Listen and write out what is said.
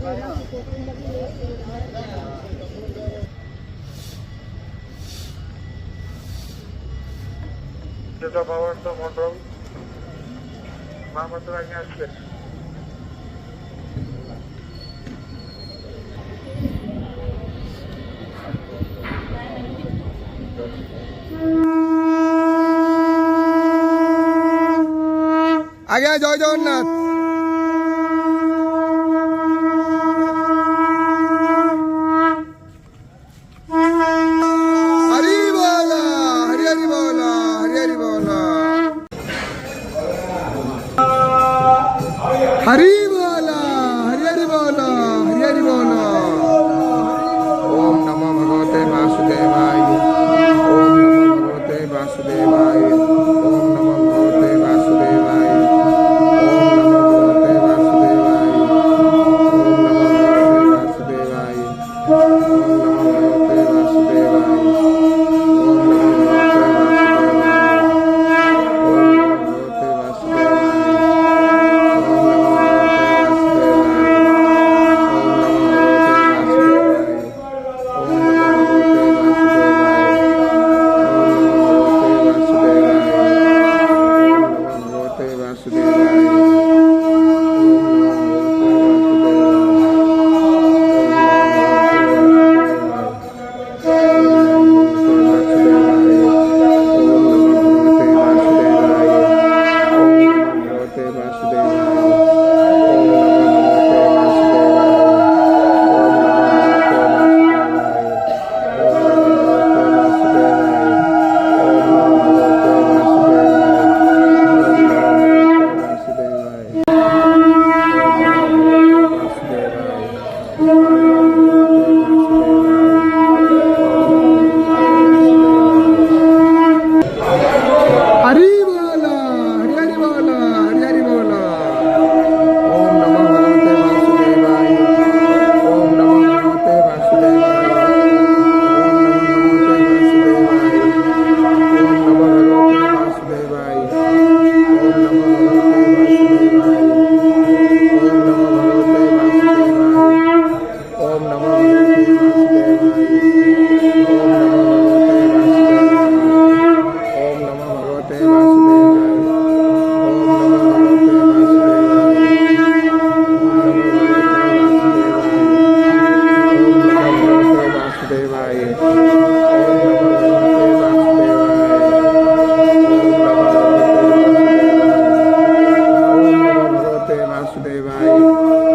যেটা বাবার তো মন্ডল মামাদের আগে আসবে। আগে জয় জগন্নাথ। হরি বল, হরি হরি বল, হরি হরি বল, হরি বল, হরি হরি বল, হরি হরি বল। ওম নমো ভগবতে বাসুদেবায়, ওম নমো ভগবতে বাসুদেবায়, ওম নমো ভগবতে বাসুদেবায়, ওম নমো ভগবতে বাসুদেবায়, ওম নমো ভগবতে বাসুদেবায়, ওম নমো ভগবতে বাসুদেবায়, ওম নমো ভগবতে वासुदेवाय।